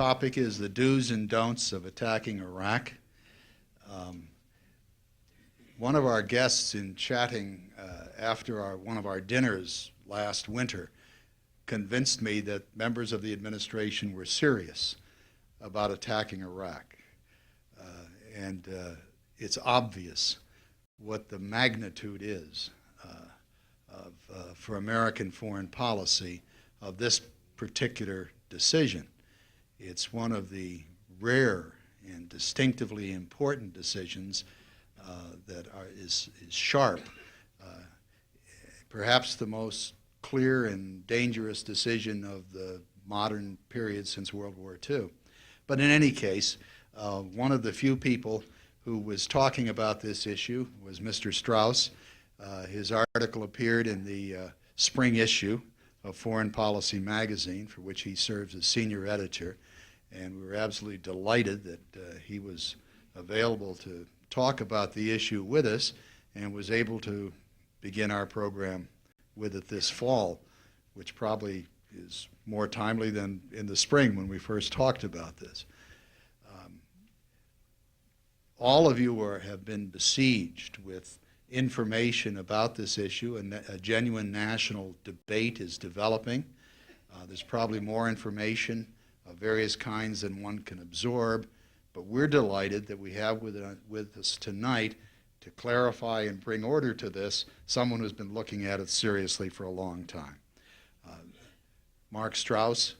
topic is the do's and don'ts of attacking Iraq. One of our guests in chatting after one of our dinners last winter convinced me that members of the administration were serious about attacking Iraq. And it's obvious what the magnitude is for American foreign policy of this particular decision. It's one of the rare and distinctively important decisions that is sharp. Perhaps the most clear and dangerous decision of the modern period since World War II. But in any case, one of the few people who was talking about this issue was Mr. Strauss. His article appeared in the spring issue of Foreign Policy magazine, for which he serves as senior editor, and we were absolutely delighted that he was available to talk about the issue with us and was able to begin our program with it this fall, which probably is more timely than in the spring when we first talked about this. All of you have been besieged with information about this issue, and a genuine national debate is developing. There's probably more information of various kinds than one can absorb, but we're delighted that we have with us tonight to clarify and bring order to this someone who's been looking at it seriously for a long time. Mark Strauss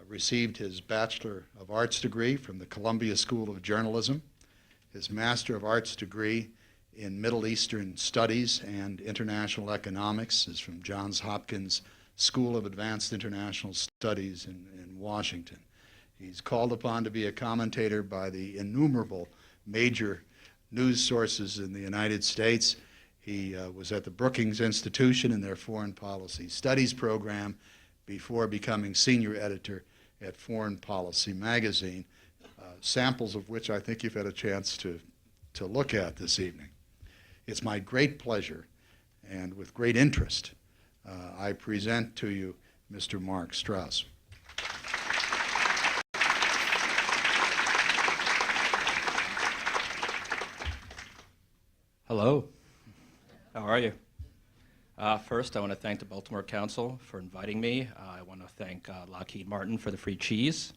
received his Bachelor of Arts degree from the Columbia School of Journalism, his Master of Arts degree in Middle Eastern Studies and International Economics is from Johns Hopkins School of Advanced International Studies in Washington. He's called upon to be a commentator by the innumerable major news sources in the United States. He was at the Brookings Institution in their Foreign Policy Studies program before becoming senior editor at Foreign Policy magazine, samples of which I think you've had a chance to look at this evening. It's my great pleasure and with great interest I present to you Mr. Mark Strauss. Hello. How are you? First, I want to thank the Baltimore Council for inviting me. I want to thank Lockheed Martin for the free cheese.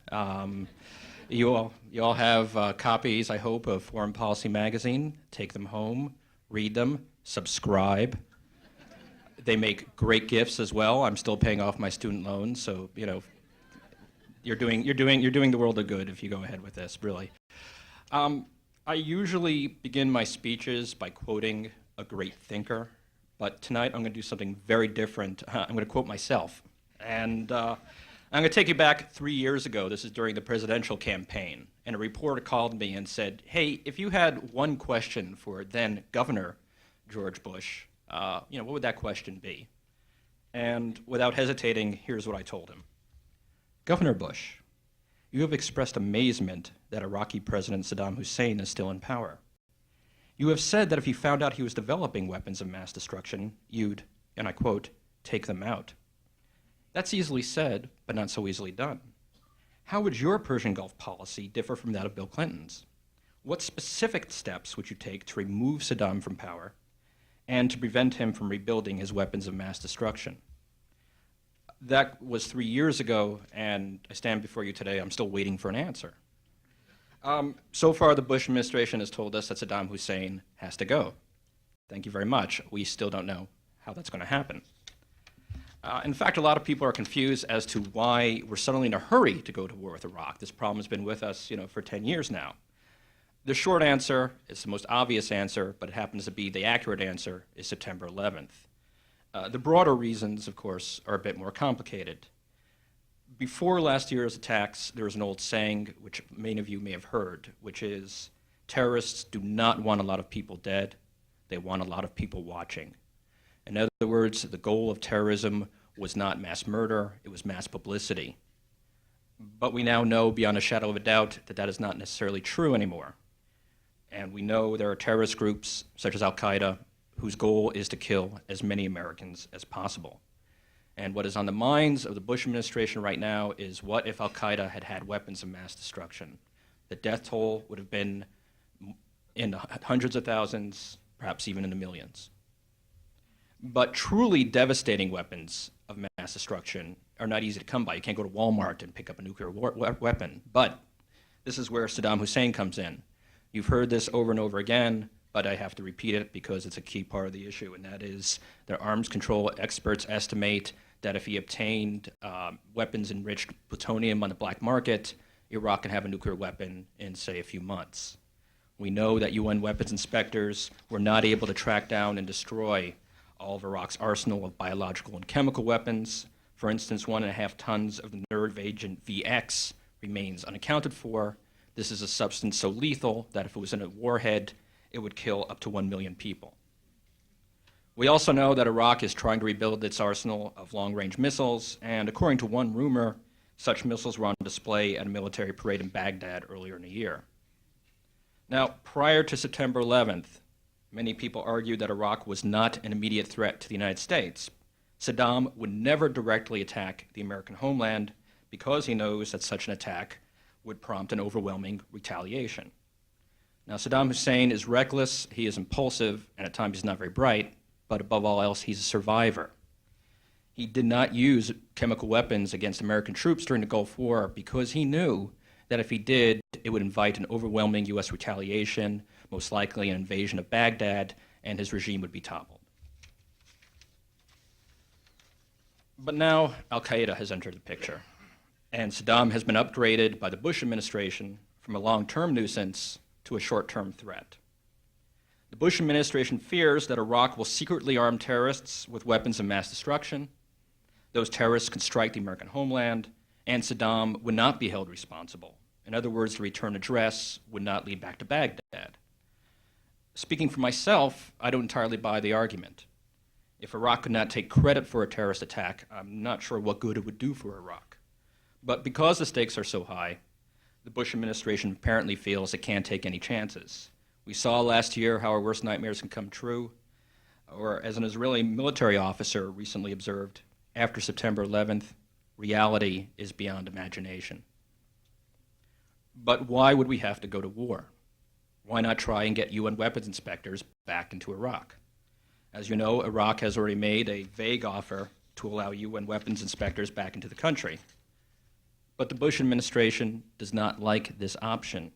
You all have copies, I hope, of Foreign Policy magazine. Take them home, read them, subscribe. They make great gifts as well. I'm still paying off my student loans, so you're doing the world a good if you go ahead with this, really. I usually begin my speeches by quoting a great thinker, but tonight I'm going to do something very different. I'm going to quote myself. And I'm going to take you back 3 years ago. This is during the presidential campaign. And a reporter called me and said, hey, if you had one question for then Governor George Bush, what would that question be? And without hesitating, here's what I told him. Governor Bush, you have expressed amazement that Iraqi President Saddam Hussein is still in power. You have said that if you found out he was developing weapons of mass destruction, you'd, and I quote, take them out. That's easily said, but not so easily done. How would your Persian Gulf policy differ from that of Bill Clinton's? What specific steps would you take to remove Saddam from power and to prevent him from rebuilding his weapons of mass destruction? That was 3 years ago, and I stand before you today. I'm still waiting for an answer. So far, the Bush administration has told us that Saddam Hussein has to go. Thank you very much. We still don't know how that's going to happen. In fact, a lot of people are confused as to why we're suddenly in a hurry to go to war with Iraq. This problem has been with us, for 10 years now. The short answer is the most obvious answer, but it happens to be the accurate answer, is September 11th. The broader reasons, of course, are a bit more complicated. Before last year's attacks, there was an old saying, which many of you may have heard, which is, terrorists do not want a lot of people dead, they want a lot of people watching. In other words, the goal of terrorism was not mass murder, it was mass publicity. But we now know beyond a shadow of a doubt that that is not necessarily true anymore. And we know there are terrorist groups, such as Al-Qaeda, whose goal is to kill as many Americans as possible. And what is on the minds of the Bush administration right now is, what if al-Qaeda had had weapons of mass destruction? The death toll would have been in the hundreds of thousands, perhaps even in the millions. But truly devastating weapons of mass destruction are not easy to come by. You can't go to Walmart and pick up a nuclear weapon. But this is where Saddam Hussein comes in. You've heard this over and over again, but I have to repeat it because it's a key part of the issue, and that is that arms control experts estimate that if he obtained weapons enriched plutonium on the black market, Iraq can have a nuclear weapon in, say, a few months. We know that UN weapons inspectors were not able to track down and destroy all of Iraq's arsenal of biological and chemical weapons. For instance, 1.5 tons of the nerve agent VX remains unaccounted for. This is a substance so lethal that if it was in a warhead, it would kill up to 1 million people. We also know that Iraq is trying to rebuild its arsenal of long-range missiles, and according to one rumor, such missiles were on display at a military parade in Baghdad earlier in the year. Now, prior to September 11th, many people argued that Iraq was not an immediate threat to the United States. Saddam would never directly attack the American homeland because he knows that such an attack would prompt an overwhelming retaliation. Now, Saddam Hussein is reckless, he is impulsive, and at times he's not very bright, but above all else, he's a survivor. He did not use chemical weapons against American troops during the Gulf War because he knew that if he did, it would invite an overwhelming U.S. retaliation, most likely an invasion of Baghdad, and his regime would be toppled. But now al-Qaeda has entered the picture, and Saddam has been upgraded by the Bush administration from a long-term nuisance to a short-term threat. The Bush administration fears that Iraq will secretly arm terrorists with weapons of mass destruction. Those terrorists can strike the American homeland, and Saddam would not be held responsible. In other words, the return address would not lead back to Baghdad. Speaking for myself, I don't entirely buy the argument. If Iraq could not take credit for a terrorist attack, I'm not sure what good it would do for Iraq. But because the stakes are so high, the Bush administration apparently feels it can't take any chances. We saw last year how our worst nightmares can come true, or as an Israeli military officer recently observed, after September 11th, reality is beyond imagination. But why would we have to go to war? Why not try and get UN weapons inspectors back into Iraq? As you know, Iraq has already made a vague offer to allow UN weapons inspectors back into the country. But the Bush administration does not like this option.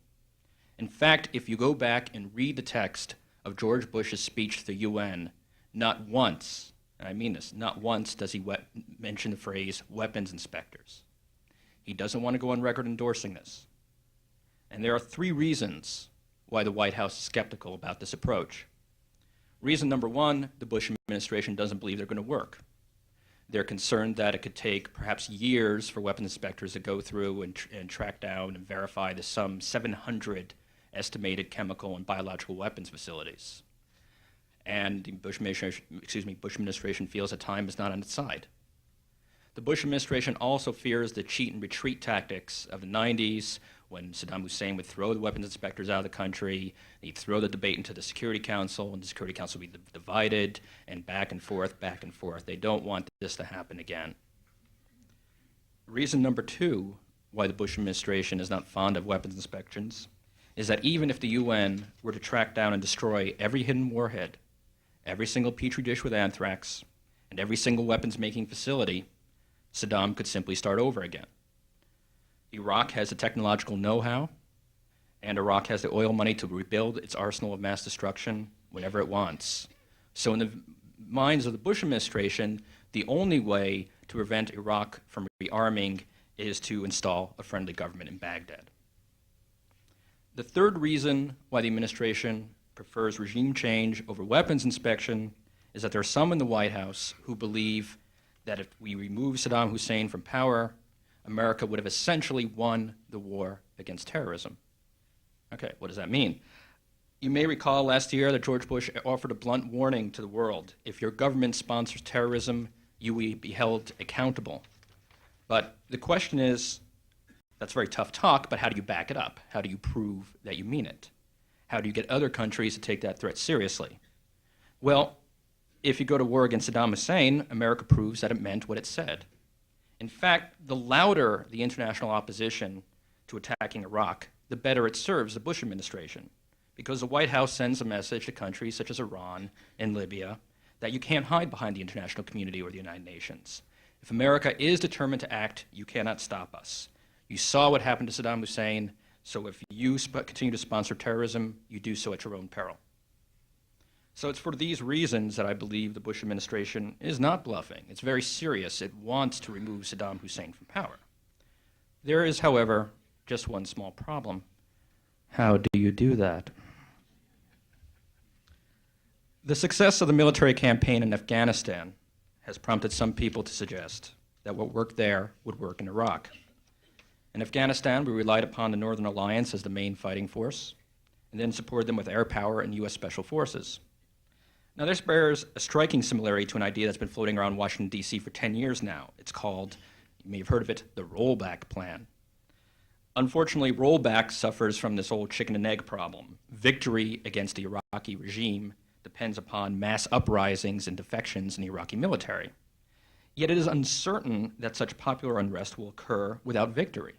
In fact, if you go back and read the text of George Bush's speech to the UN, not once, and I mean this, not once does he mention the phrase weapons inspectors. He doesn't want to go on record endorsing this. And there are 3 reasons why the White House is skeptical about this approach. Reason number 1, the Bush administration doesn't believe they're going to work. They're concerned that it could take perhaps years for weapons inspectors to go through and track down and verify the some 700 estimated chemical and biological weapons facilities. And the Bush administration feels that time is not on its side. The Bush administration also fears the cheat and retreat tactics of the 90s, when Saddam Hussein would throw the weapons inspectors out of the country, he'd throw the debate into the Security Council, and the Security Council would be divided, and back and forth, back and forth. They don't want this to happen again. Reason number 2 why the Bush administration is not fond of weapons inspections is that even if the UN were to track down and destroy every hidden warhead, every single petri dish with anthrax, and every single weapons-making facility, Saddam could simply start over again. Iraq has the technological know-how, and Iraq has the oil money to rebuild its arsenal of mass destruction whenever it wants. So in the minds of the Bush administration, the only way to prevent Iraq from rearming is to install a friendly government in Baghdad. The third reason why the administration prefers regime change over weapons inspection is that there are some in the White House who believe that if we remove Saddam Hussein from power, America would have essentially won the war against terrorism. Okay, what does that mean? You may recall last year that George Bush offered a blunt warning to the world. If your government sponsors terrorism, you will be held accountable. But the question is, that's very tough talk, but how do you back it up? How do you prove that you mean it? How do you get other countries to take that threat seriously? Well, if you go to war against Saddam Hussein, America proves that it meant what it said. In fact, the louder the international opposition to attacking Iraq, the better it serves the Bush administration, because the White House sends a message to countries such as Iran and Libya that you can't hide behind the international community or the United Nations. If America is determined to act, you cannot stop us. You saw what happened to Saddam Hussein, so if you continue to sponsor terrorism, you do so at your own peril. So it's for these reasons that I believe the Bush administration is not bluffing. It's very serious. It wants to remove Saddam Hussein from power. There is, however, just one small problem. How do you do that? The success of the military campaign in Afghanistan has prompted some people to suggest that what worked there would work in Iraq. In Afghanistan, we relied upon the Northern Alliance as the main fighting force, and then supported them with air power and U.S. Special Forces. Now, this bears a striking similarity to an idea that's been floating around Washington, D.C. for 10 years now. It's called, you may have heard of it, the rollback plan. Unfortunately, rollback suffers from this old chicken and egg problem. Victory against the Iraqi regime depends upon mass uprisings and defections in the Iraqi military. Yet it is uncertain that such popular unrest will occur without victory.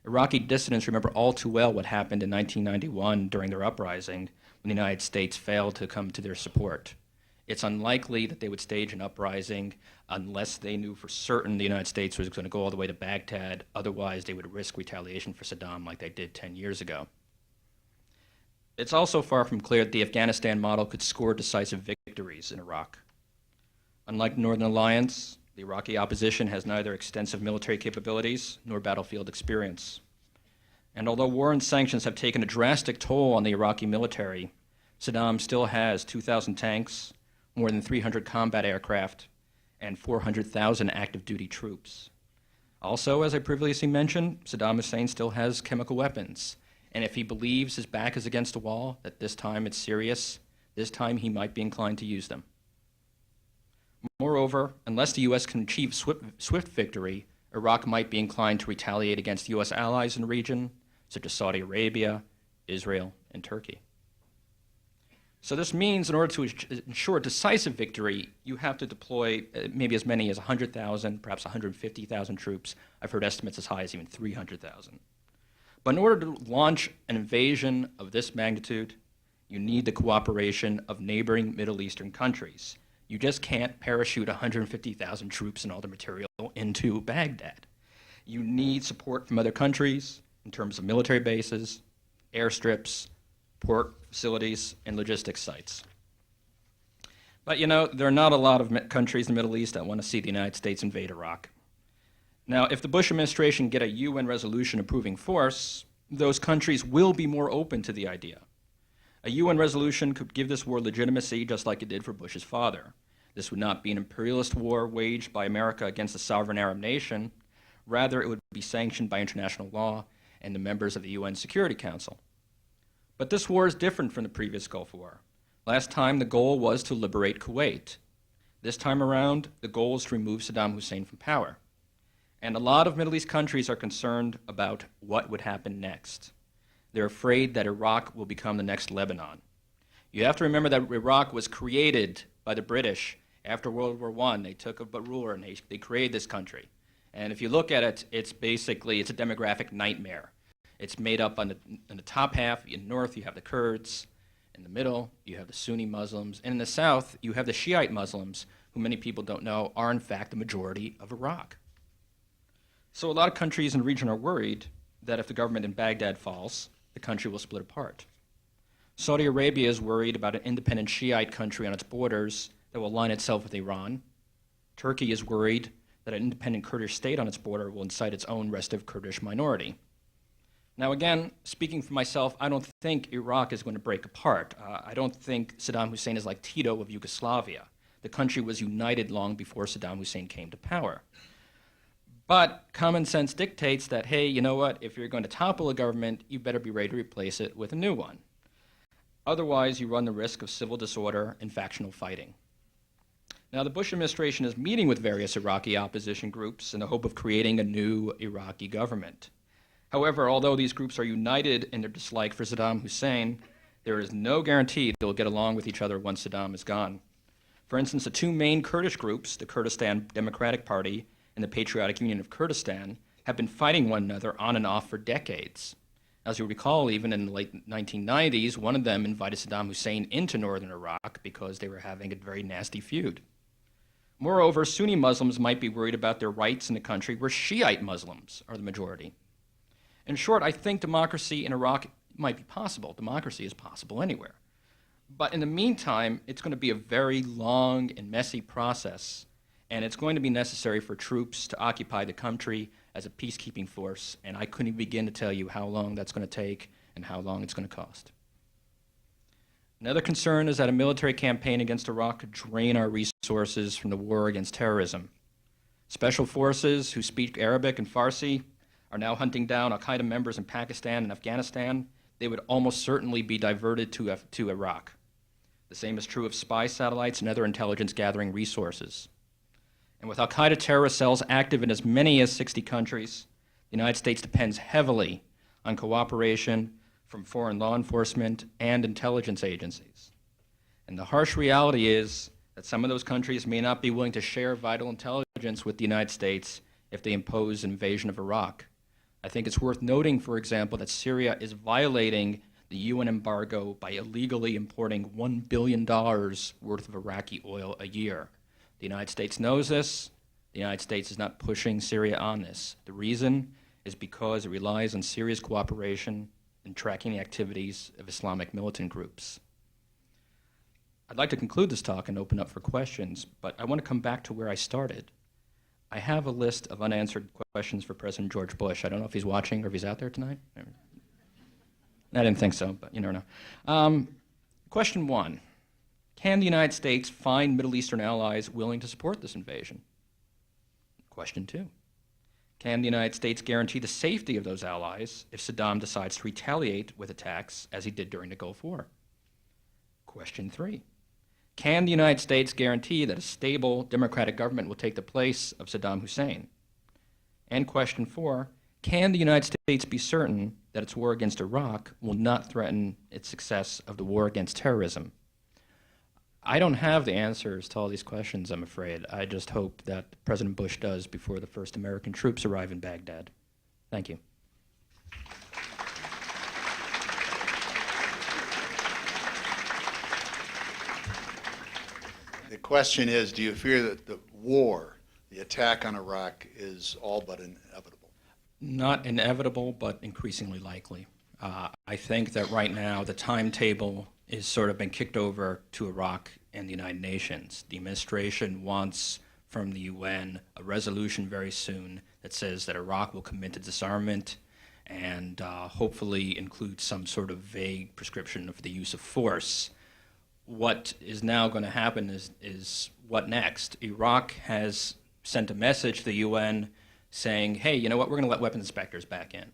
Iraqi dissidents remember all too well what happened in 1991 during their uprising when the United States failed to come to their support. It's unlikely that they would stage an uprising unless they knew for certain the United States was going to go all the way to Baghdad. Otherwise, they would risk retaliation for Saddam like they did 10 years ago. It's also far from clear that the Afghanistan model could score decisive victories in Iraq. Unlike the Northern Alliance, the Iraqi opposition has neither extensive military capabilities nor battlefield experience. And although war and sanctions have taken a drastic toll on the Iraqi military, Saddam still has 2,000 tanks, more than 300 combat aircraft, and 400,000 active duty troops. Also, as I previously mentioned, Saddam Hussein still has chemical weapons. And if he believes his back is against the wall, that this time it's serious, this time he might be inclined to use them. Moreover, unless the U.S. can achieve swift victory, Iraq might be inclined to retaliate against U.S. allies in the region, such as Saudi Arabia, Israel, and Turkey. So this means in order to ensure decisive victory, you have to deploy maybe as many as 100,000, perhaps 150,000 troops. I've heard estimates as high as even 300,000. But in order to launch an invasion of this magnitude, you need the cooperation of neighboring Middle Eastern countries. You just can't parachute 150,000 troops and all the material into Baghdad. You need support from other countries in terms of military bases, airstrips, port facilities, and logistics sites. But there are not a lot of countries in the Middle East that want to see the United States invade Iraq. Now, if the Bush administration get a UN resolution approving force, those countries will be more open to the idea. A UN resolution could give this war legitimacy just like it did for Bush's father. This would not be an imperialist war waged by America against a sovereign Arab nation. Rather, it would be sanctioned by international law and the members of the UN Security Council. But this war is different from the previous Gulf War. Last time, the goal was to liberate Kuwait. This time around, the goal is to remove Saddam Hussein from power. And a lot of Middle East countries are concerned about what would happen next. They're afraid that Iraq will become the next Lebanon. You have to remember that Iraq was created by the British after World War I. They took a ruler and they created this country. And if you look at it, it's a demographic nightmare. It's made up on the top half. In the north, you have the Kurds. In the middle, you have the Sunni Muslims. And in the south, you have the Shiite Muslims, who many people don't know are in fact the majority of Iraq. So a lot of countries in the region are worried that if the government in Baghdad falls, the country will split apart. Saudi Arabia is worried about an independent Shiite country on its borders that will align itself with Iran. Turkey is worried that an independent Kurdish state on its border will incite its own restive Kurdish minority. Now again, speaking for myself, I don't think Iraq is going to break apart. I don't think Saddam Hussein is like Tito of Yugoslavia. The country was united long before Saddam Hussein came to power. But common sense dictates that, hey, you know what? If you're going to topple a government, you better be ready to replace it with a new one. Otherwise, you run the risk of civil disorder and factional fighting. Now, the Bush administration is meeting with various Iraqi opposition groups in the hope of creating a new Iraqi government. However, although these groups are united in their dislike for Saddam Hussein, there is no guarantee they'll get along with each other once Saddam is gone. For instance, the two main Kurdish groups, the Kurdistan Democratic Party and the Patriotic Union of Kurdistan, have been fighting one another on and off for decades. As you recall, even in the late 1990s, one of them invited Saddam Hussein into northern Iraq because they were having a very nasty feud. Moreover, Sunni Muslims might be worried about their rights in a country where Shiite Muslims are the majority. In short, I think democracy in Iraq might be possible. Democracy is possible anywhere. But in the meantime, it's going to be a very long and messy process, and it's going to be necessary for troops to occupy the country as a peacekeeping force, and I couldn't begin to tell you how long that's going to take and how long it's going to cost. Another concern is that a military campaign against Iraq could drain our resources from the war against terrorism. Special forces who speak Arabic and Farsi are now hunting down al-Qaeda members in Pakistan and Afghanistan. They would almost certainly be diverted to Iraq. The same is true of spy satellites and other intelligence gathering resources. And with al-Qaeda terrorist cells active in as many as 60 countries, the United States depends heavily on cooperation from foreign law enforcement and intelligence agencies. And the harsh reality is that some of those countries may not be willing to share vital intelligence with the United States if they impose an invasion of Iraq. I think it's worth noting, for example, that Syria is violating the UN embargo by illegally importing $1 billion worth of Iraqi oil a year. The United States knows this. The United States is not pushing Syria on this. The reason is because it relies on Syria's cooperation in tracking the activities of Islamic militant groups. I'd like to conclude this talk and open up for questions, but I want to come back to where I started. I have a list of unanswered questions for President George Bush. I don't know if he's watching or if he's out there tonight. I didn't think so, but you never know. Question 1. Can the United States find Middle Eastern allies willing to support this invasion? Question 2. Can the United States guarantee the safety of those allies if Saddam decides to retaliate with attacks as he did during the Gulf War? Question 3. Can the United States guarantee that a stable democratic government will take the place of Saddam Hussein? And question 4. Can the United States be certain that its war against Iraq will not threaten its success of the war against terrorism? I don't have the answers to all these questions, I'm afraid. I just hope that President Bush does before the first American troops arrive in Baghdad. Thank you. The question is, do you fear that the war, the attack on Iraq, is all but inevitable? Not inevitable, but increasingly likely. I think that right now the timetable is sort of been kicked over to Iraq and the United Nations. The administration wants from the UN a resolution very soon that says that Iraq will commit to disarmament and hopefully include some sort of vague prescription of the use of force. What is now going to happen is what next? Iraq has sent a message to the UN saying, hey, you know what, we're going to let weapons inspectors back in.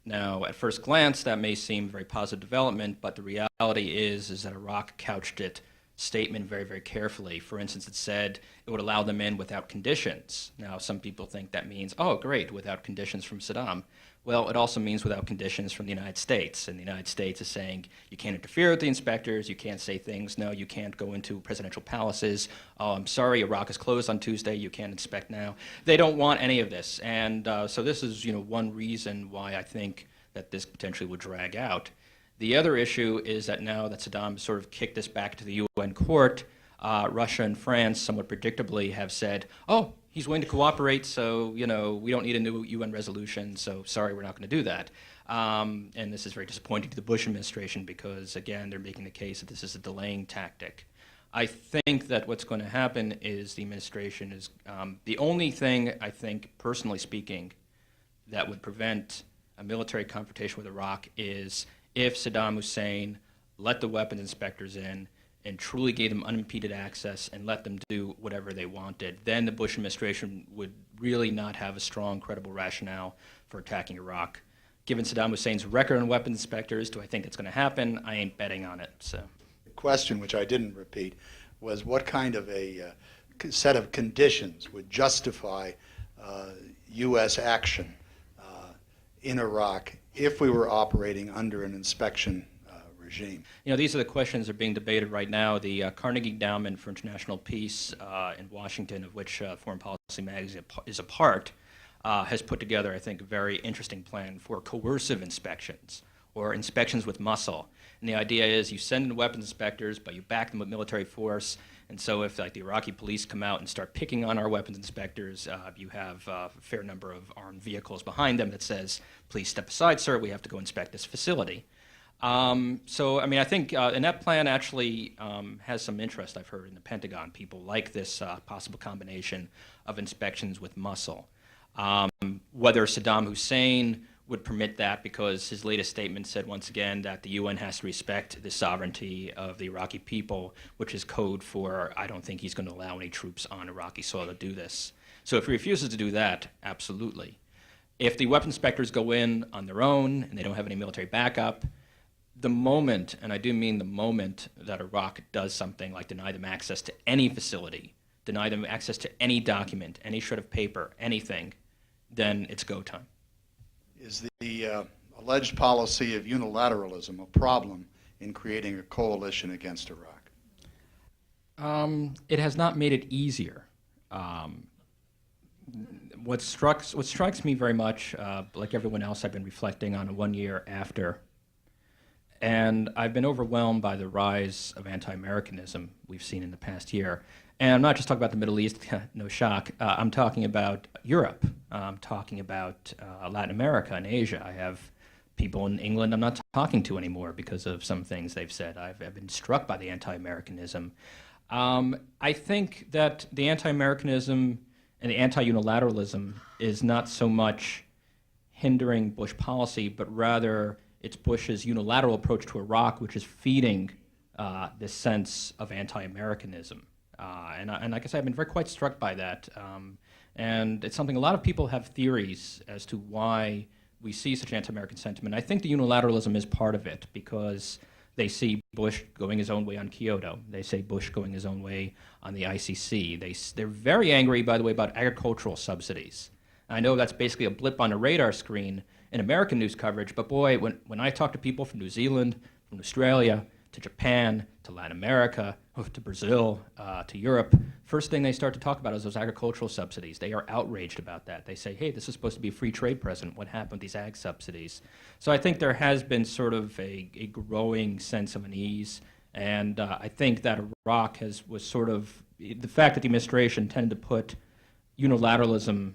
Now, at first glance, that may seem a very positive development, but the reality is that Iraq couched its statement very, very carefully. For instance, it said it would allow them in without conditions. Now, some people think that means, oh, great, without conditions from Saddam. Well, it also means without conditions from the United States. And the United States is saying you can't interfere with the inspectors, you can't say things, no, you can't go into presidential palaces. Oh, I'm sorry, Iraq is closed on Tuesday, you can't inspect now. They don't want any of this. And so this is one reason why I think that this potentially would drag out. The other issue is that now that Saddam sort of kicked this back to the UN court, Russia and France, somewhat predictably, have said, oh, he's willing to cooperate, so we don't need a new UN resolution, so sorry, we're not going to do that. And this is very disappointing to the Bush administration because, again, they're making the case that this is a delaying tactic. I think that what's going to happen is the administration is the only thing, I think, personally speaking, that would prevent a military confrontation with Iraq is if Saddam Hussein let the weapons inspectors in and truly gave them unimpeded access and let them do whatever they wanted, then the Bush administration would really not have a strong, credible rationale for attacking Iraq. Given Saddam Hussein's record on weapons inspectors, do I think it's going to happen? I ain't betting on it. So, The question, which I didn't repeat, was what kind of a set of conditions would justify U.S. action in Iraq if we were operating under an inspection regime. You know, these are the questions that are being debated right now. The Carnegie Endowment for International Peace in Washington, of which Foreign Policy Magazine is a part, has put together, I think, a very interesting plan for coercive inspections, or inspections with muscle. And the idea is you send in weapons inspectors, but you back them with military force. And so if like the Iraqi police come out and start picking on our weapons inspectors, you have a fair number of armed vehicles behind them that says, please step aside, sir, we have to go inspect this facility. So, I mean, I think, and that plan actually has some interest, I've heard, in the Pentagon. People like this possible combination of inspections with muscle. Whether Saddam Hussein would permit that, because his latest statement said once again that the UN has to respect the sovereignty of the Iraqi people, which is code for, I don't think he's going to allow any troops on Iraqi soil to do this. So if he refuses to do that, absolutely. If the weapons inspectors go in on their own and they don't have any military backup, the moment, and I do mean the moment, that Iraq does something like deny them access to any facility, deny them access to any document, any shred of paper, anything, then it's go time. Is the alleged policy of unilateralism a problem in creating a coalition against Iraq? It has not made it easier. What strikes me very much, like everyone else, I've been reflecting on 1 year after, and I've been overwhelmed by the rise of anti-Americanism we've seen in the past year. And I'm not just talking about the Middle East, no shock. I'm talking about Europe. I'm talking about Latin America and Asia. I have people in England I'm not talking to anymore because of some things they've said. I've been struck by the anti-Americanism. I think that the anti-Americanism and the anti-unilateralism is not so much hindering Bush policy, but rather it's Bush's unilateral approach to Iraq, which is feeding this sense of anti-Americanism. And like I said, I've been quite struck by that. And it's something a lot of people have theories as to why we see such anti-American sentiment. I think the unilateralism is part of it because they see Bush going his own way on Kyoto. They say Bush going his own way on the ICC. They're very angry, by the way, about agricultural subsidies. I know that's basically a blip on a radar screen in American news coverage, but boy, when I talk to people from New Zealand, from Australia, to Japan, to Latin America, to Brazil, to Europe, first thing they start to talk about is those agricultural subsidies. They are outraged about that. They say, hey, this is supposed to be a free trade president. What happened with these ag subsidies? So I think there has been sort of a growing sense of unease, and I think that Iraq was sort of, the fact that the administration tended to put unilateralism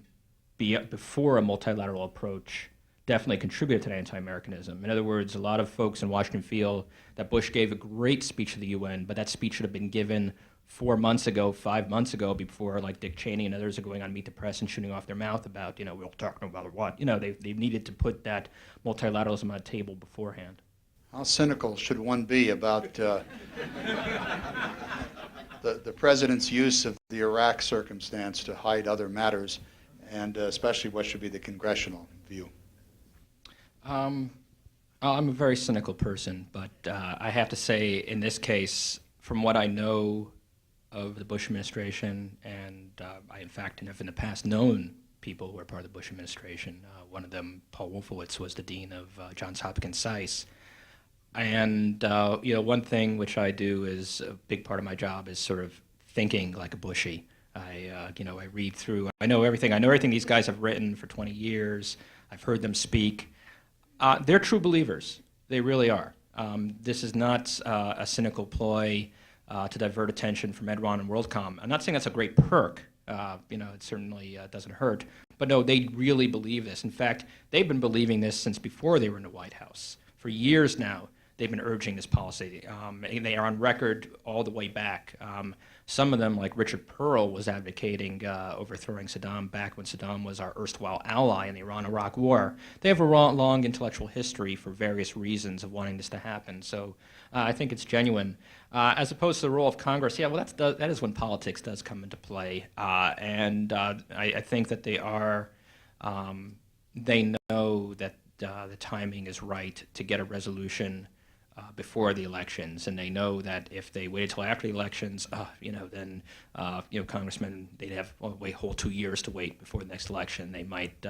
before a multilateral approach definitely contributed to the anti-Americanism. In other words, a lot of folks in Washington feel that Bush gave a great speech to the UN, but that speech should have been given 4 months ago, 5 months ago, before like Dick Cheney and others are going on Meet the Press and shooting off their mouth about, we'll talk about what. They needed to put that multilateralism on the table beforehand. How cynical should one be about the president's use of the Iraq circumstance to hide other matters, and especially what should be the congressional view? I'm a very cynical person, but I have to say, in this case, from what I know of the Bush administration, and I, in fact, have in the past known people who were part of the Bush administration. One of them, Paul Wolfowitz, was the dean of Johns Hopkins SAIS. And one thing which I do is a big part of my job is sort of thinking like a Bushie. I read through. I know everything. I know everything these guys have written for 20 years. I've heard them speak. They're true believers. They really are. This is not a cynical ploy to divert attention from Enron and WorldCom. I'm not saying that's a great perk. It certainly doesn't hurt. But no, they really believe this. In fact, they've been believing this since before they were in the White House. For years now, they've been urging this policy. And they are on record all the way back. Some of them, like Richard Pearl, was advocating overthrowing Saddam back when Saddam was our erstwhile ally in the Iran-Iraq War. They have a long intellectual history for various reasons of wanting this to happen. So I think it's genuine. As opposed to the role of Congress, yeah, well, that is when politics does come into play. I think that they know that the timing is right to get a resolution before the elections, and they know that if they waited till after the elections, then congressmen, they'd have wait whole 2 years to wait before the next election. They might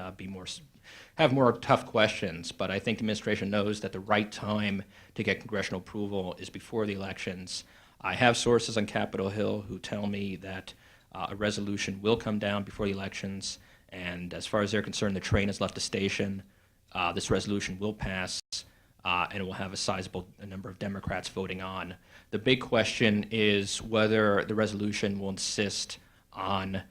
have more tough questions. But I think the administration knows that the right time to get congressional approval is before the elections. I have sources on Capitol Hill who tell me that a resolution will come down before the elections, and as far as they're concerned, the train has left the station. This resolution will pass, and it will have a sizable number of Democrats voting on. The big question is whether the resolution will insist on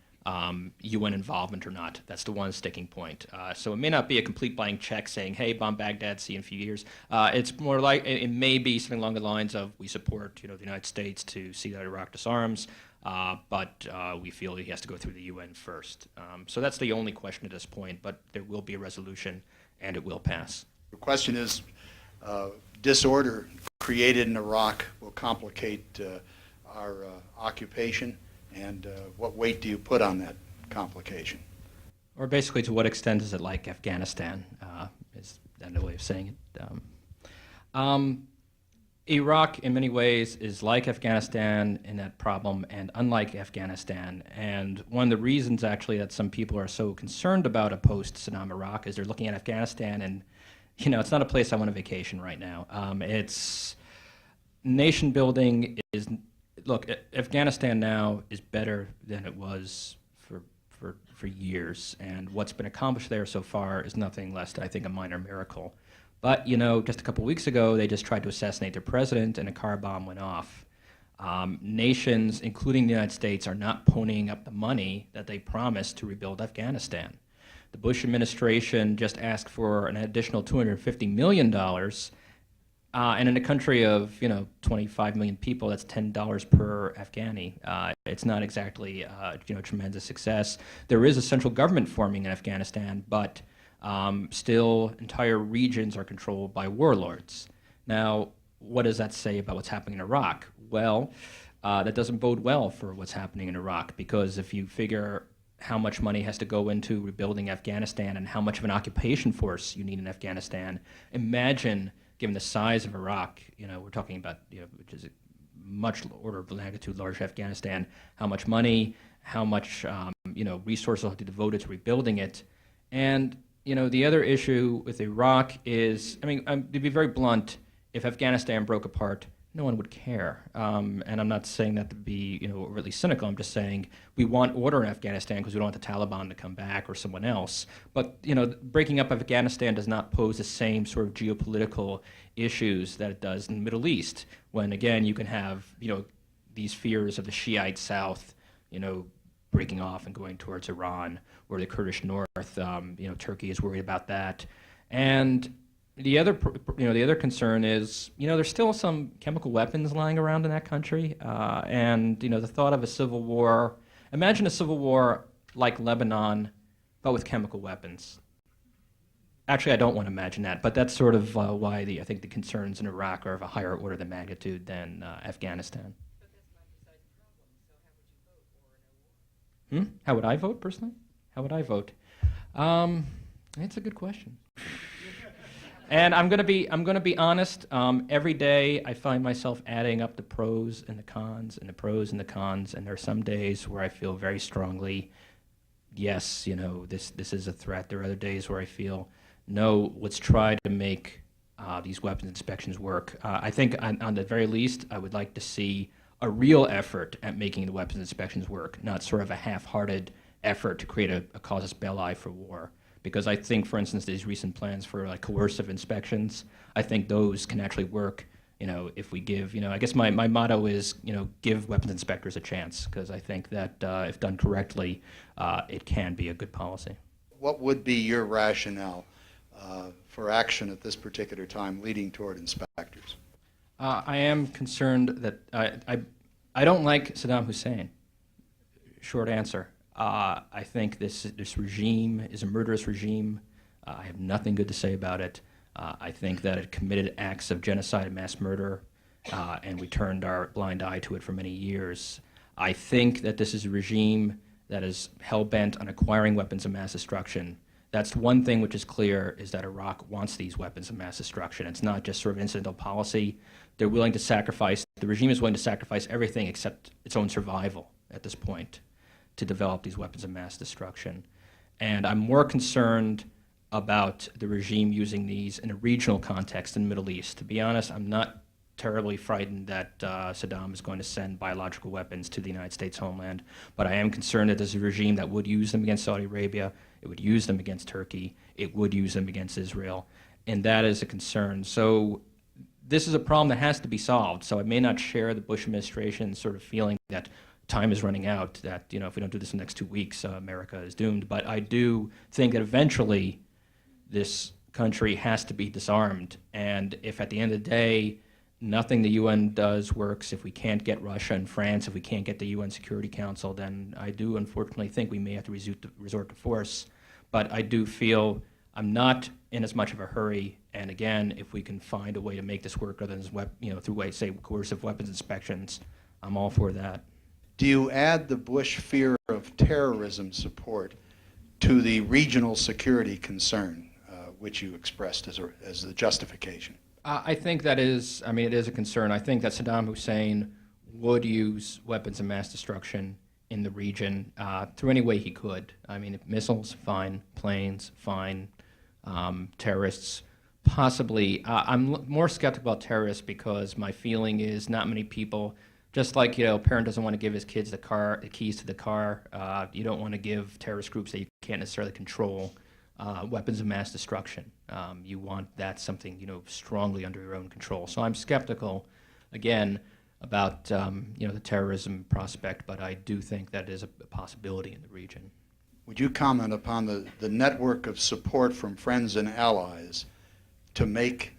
UN involvement or not. That's the one sticking point. So it may not be a complete blank check saying, hey, bomb Baghdad, see you in a few years. It's more like, it may be something along the lines of, we support the United States to see that Iraq disarms, but we feel he has to go through the UN first. So that's the only question at this point, but there will be a resolution, and it will pass. The question is, disorder created in Iraq will complicate our occupation, and what weight do you put on that complication? Or basically, to what extent is it like Afghanistan, is that a way of saying it? Iraq, in many ways, is like Afghanistan in that problem and unlike Afghanistan. And one of the reasons, actually, that some people are so concerned about a post-Saddam Iraq is they're looking at Afghanistan and, it's not a place I want to vacation right now. It's nation building is, look, Afghanistan now is better than it was for years. And what's been accomplished there so far is nothing less than, I think, a minor miracle. But, just a couple weeks ago, they just tried to assassinate their president, and a car bomb went off. Nations, including the United States, are not ponying up the money that they promised to rebuild Afghanistan. The Bush administration just asked for an additional $250 million, and in a country of, 25 million people, that's $10 per Afghani. It's not exactly, tremendous success. There is a central government forming in Afghanistan, but still, entire regions are controlled by warlords. Now, what does that say about what's happening in Iraq? Well, that doesn't bode well for what's happening in Iraq, because if you figure how much money has to go into rebuilding Afghanistan and how much of an occupation force you need in Afghanistan, imagine, given the size of Iraq, we're talking about, which is a much order of magnitude larger Afghanistan, how much money, how much, resources will have to be devoted to rebuilding it. And the other issue with Iraq is, to be very blunt, if Afghanistan broke apart, no one would care. And I'm not saying that to be, really cynical. I'm just saying we want order in Afghanistan because we don't want the Taliban to come back or someone else. But, breaking up Afghanistan does not pose the same sort of geopolitical issues that it does in the Middle East, when, again, you can have, these fears of the Shiite South, breaking off and going towards Iran, or the Kurdish North. Turkey is worried about that. And the other concern is, there's still some chemical weapons lying around in that country, and the thought of a civil war. Imagine a civil war like Lebanon, but with chemical weapons. Actually, I don't want to imagine that, but that's sort of why I think the concerns in Iraq are of a higher order of magnitude than Afghanistan. But that's not beside the problem. So how would you vote, or no war? How would I vote personally? How would I vote? That's a good question. And I'm gonna be honest. Every day I find myself adding up the pros and the cons, and the pros and the cons. And there are some days where I feel very strongly, yes, this is a threat. There are other days where I feel, no, let's try to make these weapons inspections work. I think on the very least, I would like to see a real effort at making the weapons inspections work, not sort of a half-hearted effort to create a casus belli for war. Because I think, for instance, these recent plans for coercive inspections, I think those can actually work, if we give, I guess my motto is, give weapons inspectors a chance, because I think that if done correctly, it can be a good policy. What would be your rationale for action at this particular time leading toward inspectors? I am concerned that I don't like Saddam Hussein. Short answer. I think this regime is a murderous regime. I have nothing good to say about it. I think that it committed acts of genocide and mass murder, and we turned our blind eye to it for many years. I think that this is a regime that is hell-bent on acquiring weapons of mass destruction, That's one thing which is clear, is that Iraq wants these weapons of mass destruction. It's not just sort of incidental policy. They're willing to sacrifice, the regime is willing to sacrifice everything except its own survival at this point to develop these weapons of mass destruction. And I'm more concerned about the regime using these in a regional context in the Middle East. To be honest, I'm not terribly frightened that Saddam is going to send biological weapons to the United States homeland, but I am concerned that there's a regime that would use them against Saudi Arabia, it would use them against Turkey, it would use them against Israel, and that is a concern. So this is a problem that has to be solved. So I may not share the Bush administration's sort of feeling that time is running out, that if we don't do this in the next 2 weeks, America is doomed. But I do think that eventually this country has to be disarmed. And if at the end of the day, nothing the UN does works, if we can't get Russia and France, if we can't get the UN Security Council, then I do unfortunately think we may have to resort to force. But I do feel I'm not in as much of a hurry. And again, if we can find a way to make this work other than through, say, coercive weapons inspections, I'm all for that. Do you add the Bush fear of terrorism support to the regional security concern, which you expressed as the justification? I think that is, it is a concern. I think that Saddam Hussein would use weapons of mass destruction in the region through any way he could. Missiles, fine. Planes, fine. Terrorists, possibly. I'm more skeptical about terrorists because my feeling is not many people, just like a parent doesn't want to give his kids the keys to the car, you don't want to give terrorist groups that you can't necessarily control weapons of mass destruction. You want that something strongly under your own control. So I'm skeptical, again, about the terrorism prospect, but I do think that is a possibility in the region. Would you comment upon the network of support from friends and allies to make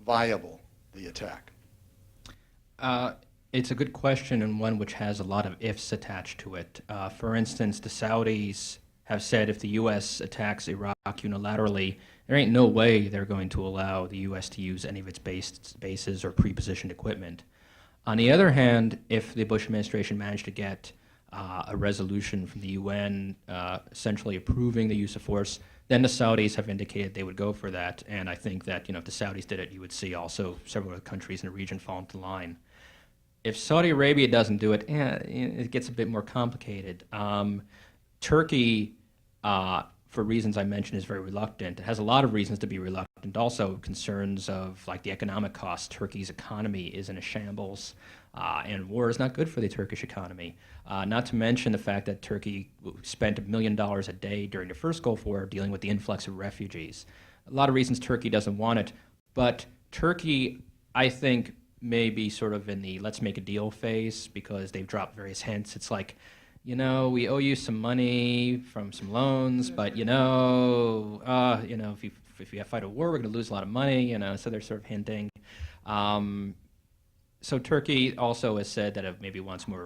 viable the attack? It's a good question, and one which has a lot of ifs attached to it. For instance, the Saudis have said if the U.S. attacks Iraq unilaterally, there ain't no way they're going to allow the U.S. to use any of its bases or pre-positioned equipment. On the other hand, if the Bush administration managed to get a resolution from the UN essentially approving the use of force, then the Saudis have indicated they would go for that. And I think that if the Saudis did it, you would see also several other countries in the region fall into line. If Saudi Arabia doesn't do it, it gets a bit more complicated. Turkey, for reasons I mentioned, is very reluctant. It has a lot of reasons to be reluctant. Also, concerns of the economic costs. Turkey's economy is in a shambles, and war is not good for the Turkish economy. Not to mention the fact that Turkey spent $1 million a day during the first Gulf War dealing with the influx of refugees. A lot of reasons Turkey doesn't want it, but Turkey, I think, may be sort of in the let's make a deal phase because they've dropped various hints. It's like, we owe you some money from some loans, but if you fight a war, we're going to lose a lot of money. So they're sort of hinting. So Turkey also has said that it maybe wants some more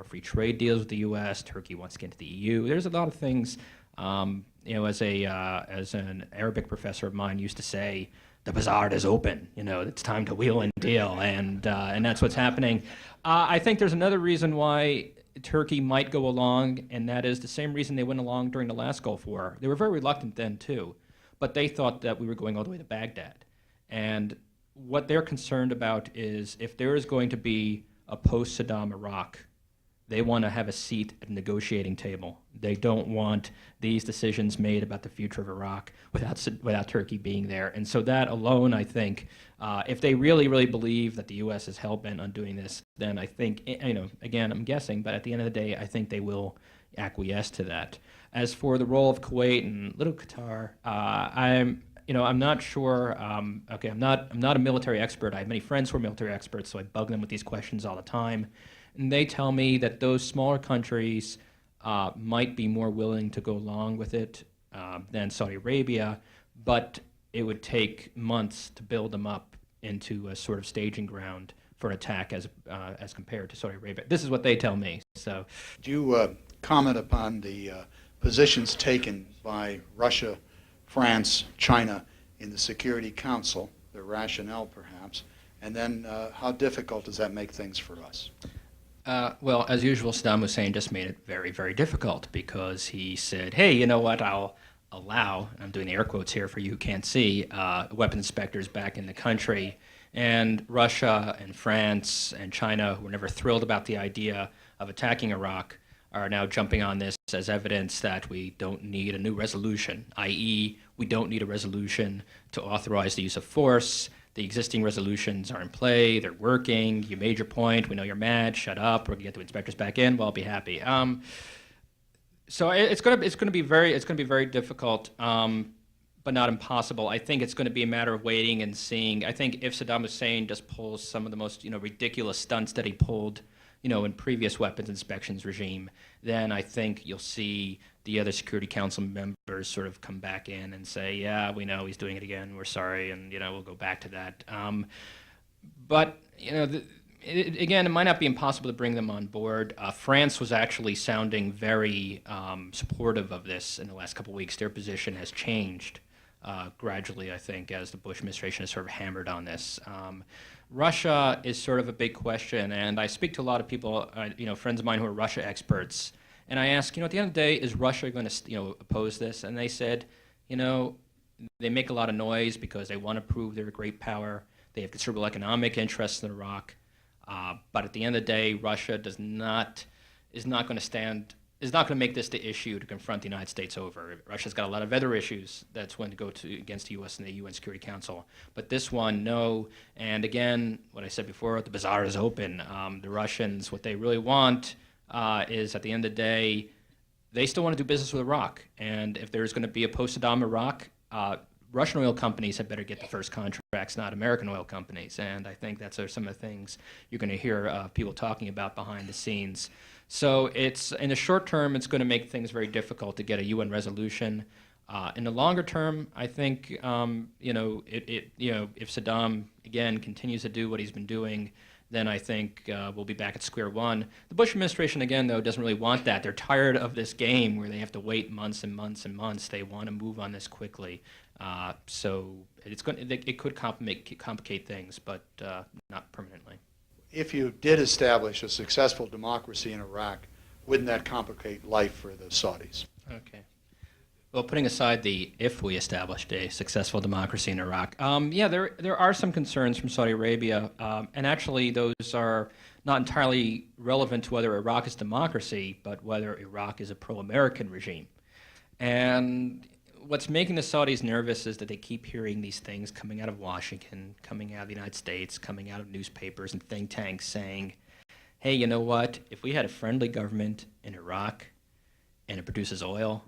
free trade deals with the U.S. Turkey wants to get into the EU. There's a lot of things. As an Arabic professor of mine used to say, the bazaar is open. It's time to wheel and deal, and that's what's happening. I think there's another reason why Turkey might go along, and that is the same reason they went along during the last Gulf War. They were very reluctant then too, but they thought that we were going all the way to Baghdad. And what they're concerned about is if there is going to be a post-Saddam Iraq, they want to have a seat at the negotiating table. They don't want these decisions made about the future of Iraq without Turkey being there. And so that alone, I think, if they really, really believe that the U.S. is hell-bent on doing this, then I think, again, I'm guessing, but at the end of the day, I think they will acquiesce to that. As for the role of Kuwait and little Qatar, I'm not sure. I'm not a military expert. I have many friends who are military experts, so I bug them with these questions all the time. And they tell me that those smaller countries might be more willing to go along with it than Saudi Arabia, but it would take months to build them up into a sort of staging ground for an attack as compared to Saudi Arabia. This is what they tell me. So, do you comment upon the positions taken by Russia, France, China in the Security Council, their rationale perhaps, and then how difficult does that make things for us? Well, as usual, Saddam Hussein just made it very, very difficult because he said, hey, you know what, I'll allow, and I'm doing the air quotes here for you who can't see, weapons inspectors back in the country. And Russia and France and China, who were never thrilled about the idea of attacking Iraq, are now jumping on this as evidence that we don't need a new resolution, i.e., we don't need a resolution to authorize the use of force. The existing resolutions are in play, they're working, you made your point, we know you're mad, shut up, we're gonna get the inspectors back in, well, I'll be happy. So it's gonna be very difficult, but not impossible. I think it's gonna be a matter of waiting and seeing. I think if Saddam Hussein just pulls some of the most, ridiculous stunts that he pulled, in previous weapons inspections regime, then I think you'll see the other Security Council members sort of come back in and say, yeah, we know he's doing it again, we're sorry, and, we'll go back to that. But, again, it might not be impossible to bring them on board. France was actually sounding very supportive of this in the last couple of weeks. Their position has changed gradually, I think, as the Bush administration has sort of hammered on this. Russia is sort of a big question, and I speak to a lot of people, friends of mine who are Russia experts, and I ask, at the end of the day, is Russia going to, oppose this? And they said, they make a lot of noise because they want to prove they're a great power. They have considerable economic interests in Iraq, but at the end of the day, Russia is not going to make this the issue to confront the United States over. Russia's got a lot of other issues that's going to go against the U.S. and the UN Security Council. But this one, no. And again, what I said before, the bazaar is open. The Russians, what they really want is, at the end of the day, they still want to do business with Iraq. And if there's going to be a post-Saddam Iraq, Russian oil companies had better get the first contracts, not American oil companies. And I think that's some of the things you're going to hear people talking about behind the scenes. So it's, in the short term, it's going to make things very difficult to get a UN resolution. In the longer term, I think, if Saddam, again, continues to do what he's been doing, then I think we'll be back at square one. The Bush administration, again, though, doesn't really want that. They're tired of this game where they have to wait months and months and months. They want to move on this quickly. So it could complicate things, but not permanently. If you did establish a successful democracy in Iraq, wouldn't that complicate life for the Saudis? Okay. Well, putting aside the if we established a successful democracy in Iraq, yeah, there are some concerns from Saudi Arabia, and actually those are not entirely relevant to whether Iraq is democracy, but whether Iraq is a pro-American regime. And what's making the Saudis nervous is that they keep hearing these things coming out of Washington, coming out of the United States, coming out of newspapers and think tanks saying, hey, you know what, if we had a friendly government in Iraq and it produces oil,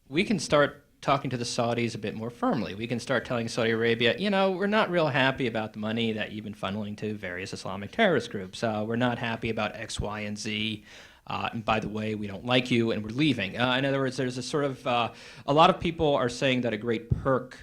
we can start talking to the Saudis a bit more firmly. We can start telling Saudi Arabia, we're not real happy about the money that you've been funneling to various Islamic terrorist groups. We're not happy about X, Y, and Z. And by the way, we don't like you and we're leaving. In other words, there's a sort of, a lot of people are saying that a great perk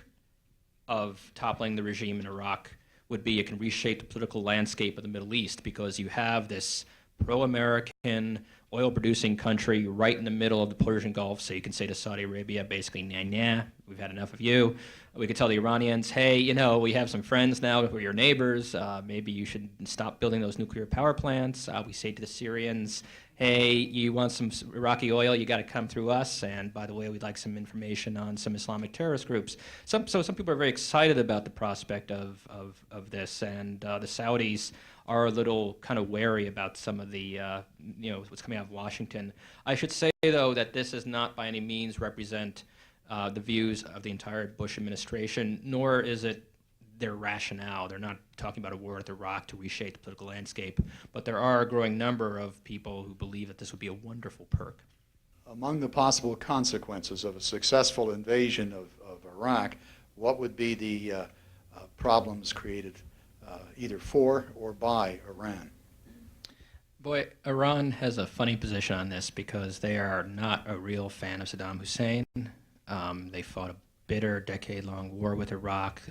of toppling the regime in Iraq would be it can reshape the political landscape of the Middle East because you have this pro-American oil-producing country right in the middle of the Persian Gulf, so you can say to Saudi Arabia, basically, nah, we've had enough of you. We could tell the Iranians, hey, we have some friends now who are your neighbors. Maybe you should stop building those nuclear power plants. We say to the Syrians, hey, you want some Iraqi oil, you got to come through us. And by the way, we'd like some information on some Islamic terrorist groups. So some people are very excited about the prospect of this, and the Saudis are a little kind of wary about some of the, what's coming out of Washington. I should say, though, that this does not by any means represent the views of the entire Bush administration, nor is it their rationale. They're not talking about a war with Iraq to reshape the political landscape, but there are a growing number of people who believe that this would be a wonderful perk. Among the possible consequences of a successful invasion of Iraq, what would be the problems created either for or by Iran? Boy, Iran has a funny position on this because they are not a real fan of Saddam Hussein. They fought a bitter, decade-long war with Iraq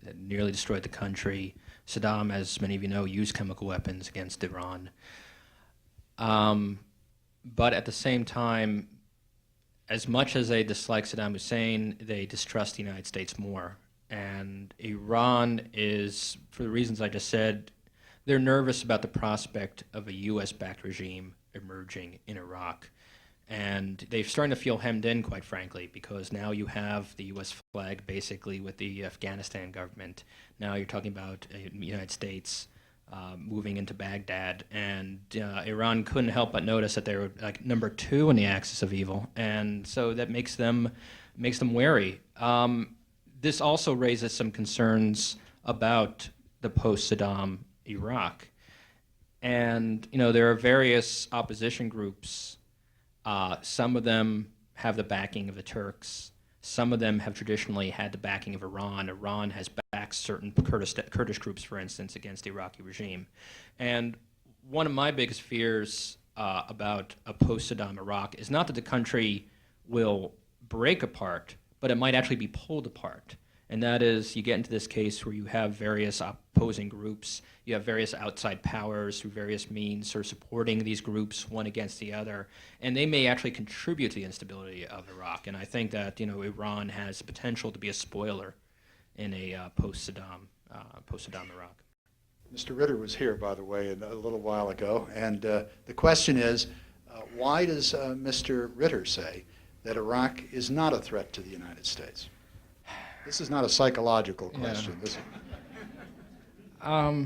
that nearly destroyed the country. Saddam, as many of you know, used chemical weapons against Iran. But at the same time, as much as they dislike Saddam Hussein, they distrust the United States more. And Iran is, for the reasons I just said, they're nervous about the prospect of a U.S.-backed regime emerging in Iraq. And they're starting to feel hemmed in, quite frankly, because now you have the U.S. flag basically with the Afghanistan government. Now you're talking about the United States moving into Baghdad, and Iran couldn't help but notice that they were like number 2 in the axis of evil, and so that makes them wary. This also raises some concerns about the post-Saddam Iraq, and there are various opposition groups. Some of them have the backing of the Turks. Some of them have traditionally had the backing of Iran. Iran has backed certain Kurdish groups, for instance, against the Iraqi regime. And one of my biggest fears about a post-Saddam Iraq is not that the country will break apart, but it might actually be pulled apart. And that is, you get into this case where you have various opposing groups, you have various outside powers through various means sort of supporting these groups one against the other, and they may actually contribute to the instability of Iraq. And I think that Iran has the potential to be a spoiler in a post-Saddam Iraq. Mr. Ritter was here, by the way, a little while ago, and the question is, why does Mr. Ritter say that Iraq is not a threat to the United States? This is not a psychological question. Yeah.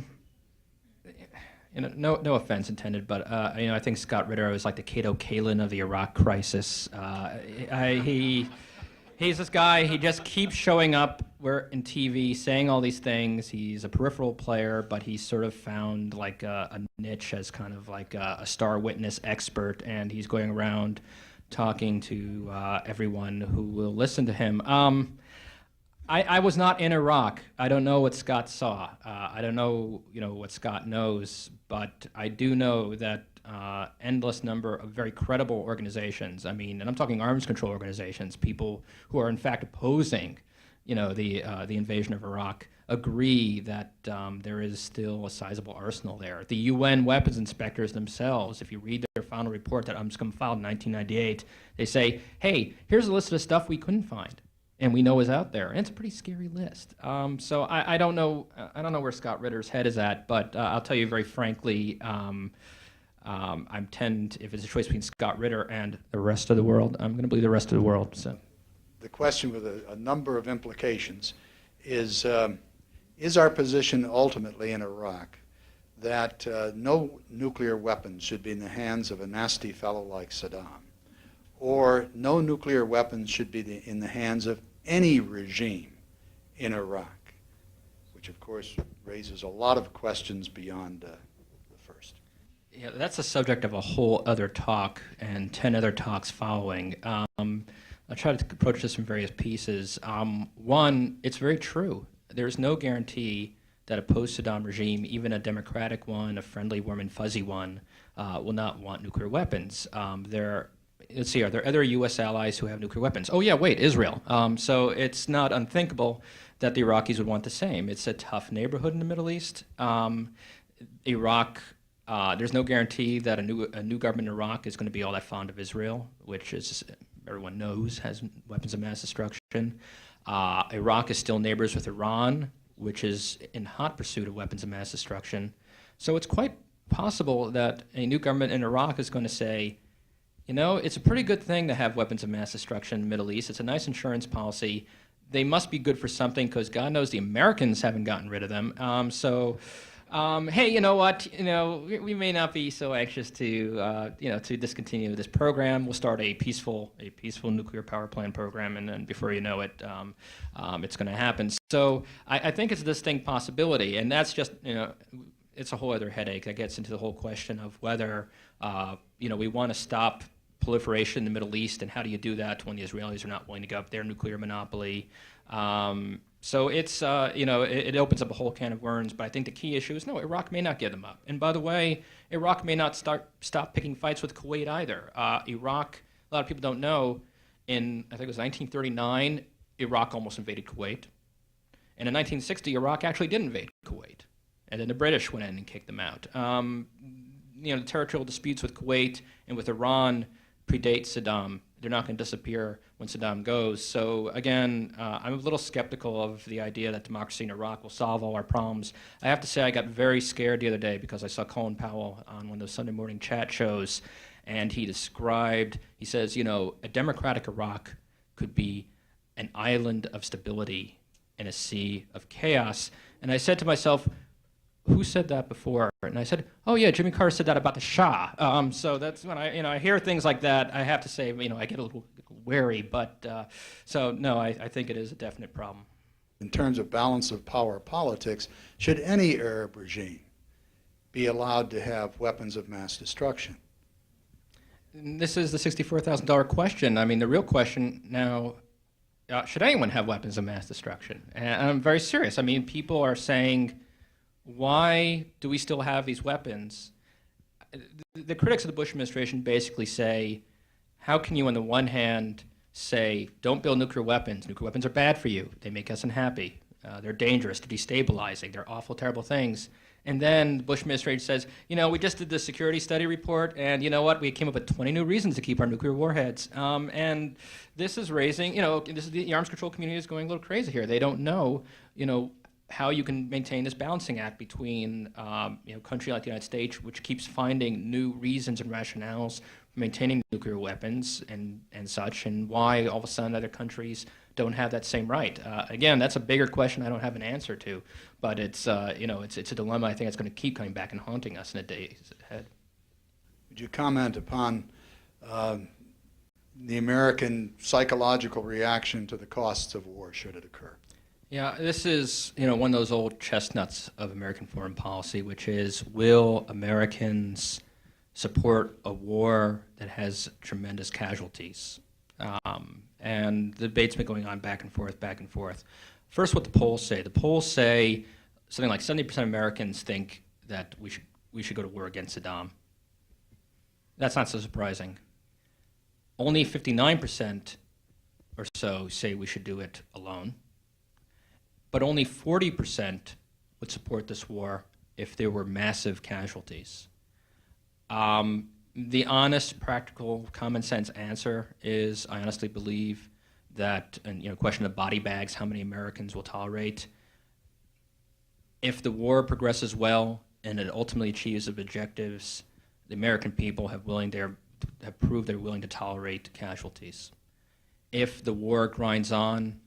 No offense intended, but I think Scott Ritter was like the Cato Kalin of the Iraq crisis. He's this guy. He just keeps showing up in TV, saying all these things. He's a peripheral player, but he's sort of found like a niche as kind of like a star witness expert, and he's going around talking to everyone who will listen to him. I was not in Iraq. I don't know what Scott saw. I don't know, what Scott knows, but I do know that endless number of very credible organizations. And I'm talking arms control organizations, people who are in fact opposing, the invasion of Iraq, agree that there is still a sizable arsenal there. The UN weapons inspectors themselves, if you read their final report that UMSCOM filed in 1998, they say, hey, here's a list of the stuff we couldn't find and we know is out there, and it's a pretty scary list. So I don't know where Scott Ritter's head is at, but I'll tell you very frankly, if it's a choice between Scott Ritter and the rest of the world, I'm going to believe the rest of the world. So, the question with a number of implications is our position ultimately in Iraq that no nuclear weapons should be in the hands of a nasty fellow like Saddam, or no nuclear weapons should be in the hands of any regime in Iraq, which of course raises a lot of questions beyond the first. Yeah, that's the subject of a whole other talk and 10 other talks following. I'll try to approach this from various pieces. One, it's very true. There's no guarantee that a post-Saddam regime, even a democratic one, a friendly, warm and fuzzy one, will not want nuclear weapons. Let's see, are there other U.S. allies who have nuclear weapons? Oh yeah, wait, Israel. So it's not unthinkable that the Iraqis would want the same. It's a tough neighborhood in the Middle East. Iraq, there's no guarantee that a new government in Iraq is going to be all that fond of Israel, which is, everyone knows, has weapons of mass destruction. Iraq is still neighbors with Iran, which is in hot pursuit of weapons of mass destruction. So it's quite possible that a new government in Iraq is going to say, it's a pretty good thing to have weapons of mass destruction in the Middle East. It's a nice insurance policy. They must be good for something because God knows the Americans haven't gotten rid of them. Hey, you know what? We may not be so anxious to discontinue this program. We'll start a peaceful nuclear power plant program, and then before you know it, it's going to happen. So I think it's a distinct possibility, and that's just it's a whole other headache that gets into the whole question of whether we want to stop proliferation in the Middle East, and how do you do that when the Israelis are not willing to give up their nuclear monopoly? So it's, it opens up a whole can of worms, but I think the key issue is, no, Iraq may not give them up. And by the way, Iraq may not stop picking fights with Kuwait either. Iraq, a lot of people don't know, I think it was 1939, Iraq almost invaded Kuwait. And in 1960, Iraq actually did invade Kuwait. And then the British went in and kicked them out. The territorial disputes with Kuwait and with Iran predate Saddam. They're not going to disappear when Saddam goes. So again, I'm a little skeptical of the idea that democracy in Iraq will solve all our problems. I have to say I got very scared the other day because I saw Colin Powell on one of those Sunday morning chat shows, and he says, you know, a democratic Iraq could be an island of stability in a sea of chaos. And I said to myself, who said that before? And I said, oh yeah, Jimmy Carter said that about the Shah. So that's when I hear things like that, I have to say, I get a little wary. But so no, I think it is a definite problem. In terms of balance of power politics, should any Arab regime be allowed to have weapons of mass destruction? And this is the $64,000 question. I mean, the real question now, should anyone have weapons of mass destruction? And I'm very serious. I mean, people are saying, why do we still have these weapons? The critics of the Bush administration basically say, how can you on the one hand say, don't build nuclear weapons are bad for you, they make us unhappy, they're dangerous, they're destabilizing, they're awful, terrible things. And then the Bush administration says, we just did the security study report, and you know what, we came up with 20 new reasons to keep our nuclear warheads. And this is raising, the arms control community is going a little crazy here. They don't know, how you can maintain this balancing act between a country like the United States, which keeps finding new reasons and rationales for maintaining nuclear weapons and such, and why all of a sudden other countries don't have that same right. Again, that's a bigger question I don't have an answer to, but it's it's a dilemma I think that's going to keep coming back and haunting us in the days ahead. Would you comment upon the American psychological reaction to the costs of war should it occur? Yeah, this is one of those old chestnuts of American foreign policy, which is, will Americans support a war that has tremendous casualties? And the debate's been going on back and forth, back and forth. First, what the polls say. The polls say something like 70% of Americans think that we should go to war against Saddam. That's not so surprising. Only 59% or so say we should do it alone. But only 40% would support this war if there were massive casualties. The honest, practical, common sense answer is I honestly believe that, and question of body bags, how many Americans will tolerate. If the war progresses well and it ultimately achieves its objectives, the American people have proved they're willing to tolerate casualties. If the war grinds on,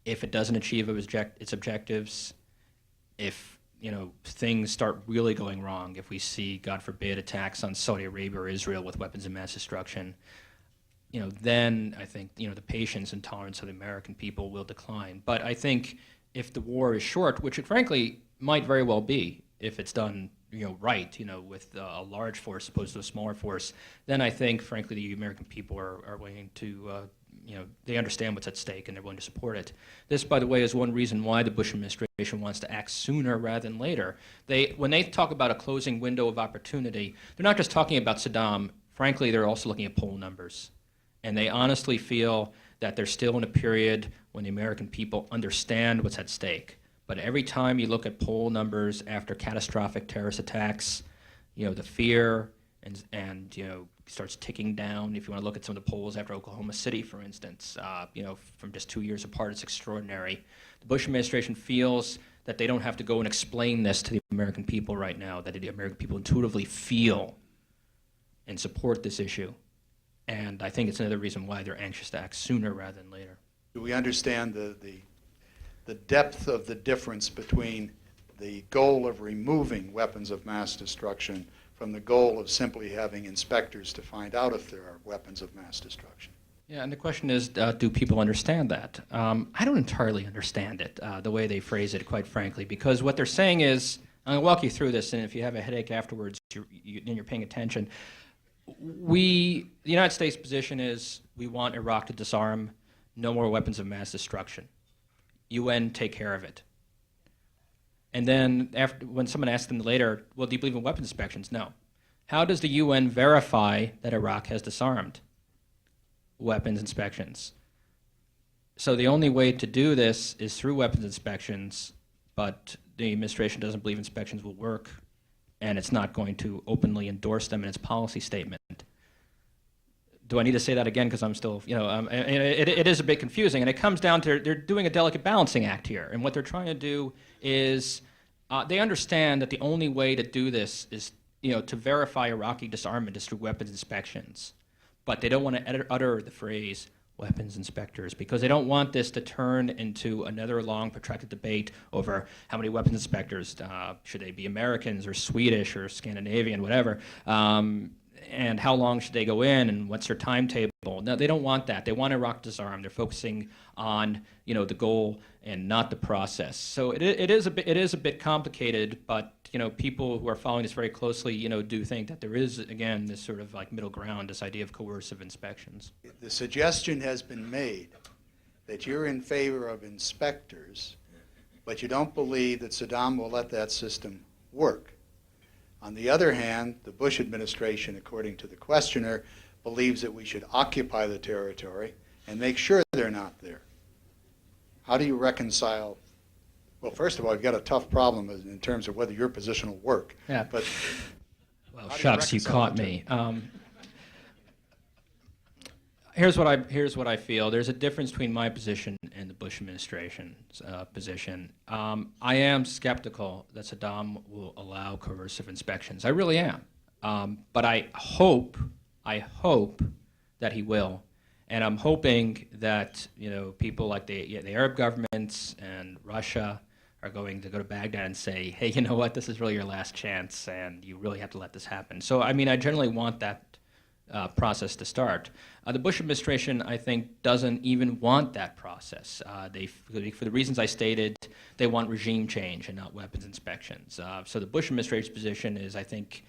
if it doesn't achieve its objectives, if things start really going wrong, if we see, God forbid, attacks on Saudi Arabia or Israel with weapons of mass destruction, then I think the patience and tolerance of the American people will decline. But I think if the war is short, which it frankly might very well be, if it's done right, with a large force opposed to a smaller force, then I think, frankly, the American people are willing to they understand what's at stake and they're willing to support it. This, by the way, is one reason why the Bush administration wants to act sooner rather than later. When they talk about a closing window of opportunity, they're not just talking about Saddam. Frankly, they're also looking at poll numbers. And they honestly feel that they're still in a period when the American people understand what's at stake. But every time you look at poll numbers after catastrophic terrorist attacks, the fear and starts ticking down. If you want to look at some of the polls after Oklahoma City, for instance, from just 2 years apart, it's extraordinary. The Bush administration feels that they don't have to go and explain this to the American people right now, that the American people intuitively feel and support this issue. And I think it's another reason why they're anxious to act sooner rather than later. Do we understand the depth of the difference between the goal of removing weapons of mass destruction from the goal of simply having inspectors to find out if there are weapons of mass destruction? Yeah, and the question is, do people understand that? I don't entirely understand it, the way they phrase it, quite frankly, because what they're saying is, I'm going to walk you through this, and if you have a headache afterwards, you're paying attention. The United States position is we want Iraq to disarm, no more weapons of mass destruction. UN, take care of it. And then when someone asks them later, well, do you believe in weapons inspections? No. How does the UN verify that Iraq has disarmed? Weapons inspections. So the only way to do this is through weapons inspections, but the administration doesn't believe inspections will work, and it's not going to openly endorse them in its policy statement. Do I need to say that again? Because I'm still, it is a bit confusing, and it comes down to they're doing a delicate balancing act here, and what they're trying to do is they understand that the only way to do this is, to verify Iraqi disarmament is through weapons inspections, but they don't want to utter the phrase weapons inspectors because they don't want this to turn into another long, protracted debate over how many weapons inspectors should they be Americans or Swedish or Scandinavian, whatever. And how long should they go in, and what's their timetable? No, they don't want that. They want Iraq disarmed. They're focusing on, the goal and not the process. So it is a bit complicated, but people who are following this very closely, do think that there is, again, this sort of like middle ground, this idea of coercive inspections. The suggestion has been made that you're in favor of inspectors, but you don't believe that Saddam will let that system work. On the other hand, the Bush administration, according to the questioner, believes that we should occupy the territory and make sure they're not there. How do you reconcile? Well, first of all, you've got a tough problem in terms of whether your position will work. Yeah. But well, shucks, you caught me. Here's what I feel. There's a difference between my position and the Bush administration's position. I am skeptical that Saddam will allow coercive inspections. I really am. But I hope that he will. And I'm hoping that people like the Arab governments and Russia are going to go to Baghdad and say, hey, you know what, this is really your last chance, and you really have to let this happen. So, I generally want that process to start. The Bush administration, I think, doesn't even want that process. For the reasons I stated, they want regime change and not weapons inspections. So the Bush administration's position is, I think,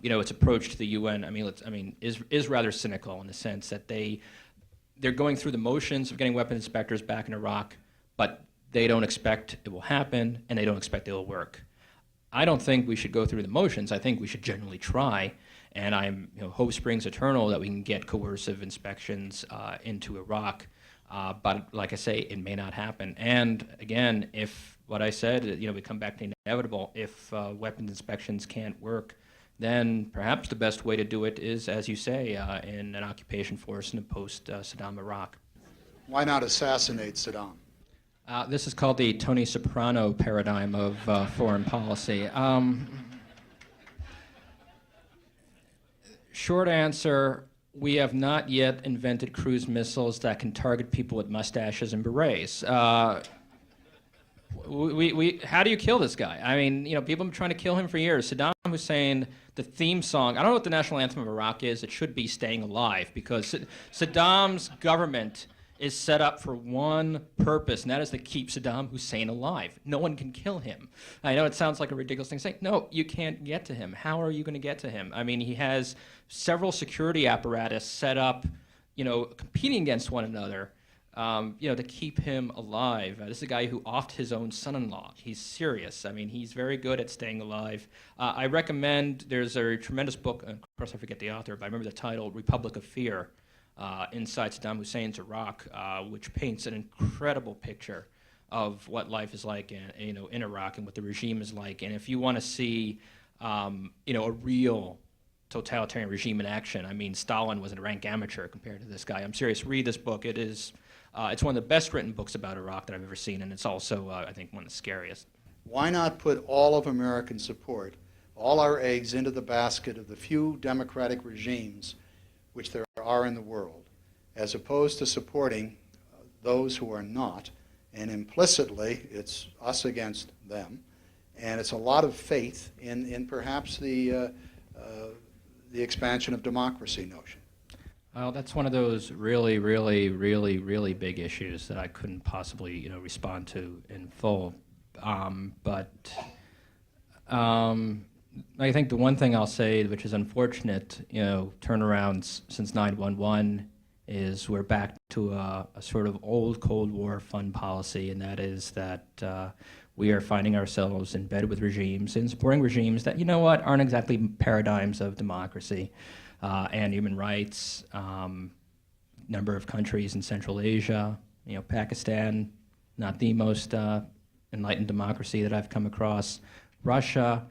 its approach to the UN, is rather cynical in the sense that they're going through the motions of getting weapons inspectors back in Iraq, but they don't expect it will happen, and they don't expect it will work. I don't think we should go through the motions. I think we should genuinely try. And hope springs eternal that we can get coercive inspections into Iraq. But like I say, it may not happen. And again, if what I said, we come back to the inevitable, if weapons inspections can't work, then perhaps the best way to do it is, as you say, in an occupation force in a post-Saddam Iraq. why not assassinate Saddam? This is called the Tony Soprano paradigm of foreign policy. Short answer, we have not yet invented cruise missiles that can target people with mustaches and berets. How do you kill this guy? People have been trying to kill him for years. Saddam Hussein, the theme song, I don't know what the national anthem of Iraq is. It should be Staying Alive, because Saddam's government is set up for one purpose, and that is to keep Saddam Hussein alive. No one can kill him. I know it sounds like a ridiculous thing to say. No, you can't get to him. How are you going to get to him? He has several security apparatus set up, competing against one another, to keep him alive. This is a guy who offed his own son-in-law. He's serious. He's very good at staying alive. I recommend, there's a tremendous book, of course I forget the author, but I remember the title, Republic of Fear, inside Saddam Hussein's Iraq, which paints an incredible picture of what life is like in Iraq and what the regime is like. And if you want to see, a real totalitarian regime in action, Stalin was a rank amateur compared to this guy. I'm serious. Read this book. It's one of the best written books about Iraq that I've ever seen, and it's also, I think, one of the scariest. Why not put all of American support, all our eggs into the basket of the few democratic regimes which there are in the world, as opposed to supporting those who are not, and implicitly it's us against them, and it's a lot of faith in perhaps the expansion of democracy notion. Well, that's one of those really, really, really, really big issues that I couldn't possibly, respond to in full. I think the one thing I'll say, which is unfortunate, turnarounds since 9/11, is we're back to a sort of old Cold War fun policy, and that is that we are finding ourselves in bed with regimes and supporting regimes that, aren't exactly paradigms of democracy and human rights. Number of countries in Central Asia, Pakistan, not the most enlightened democracy that I've come across. Russia,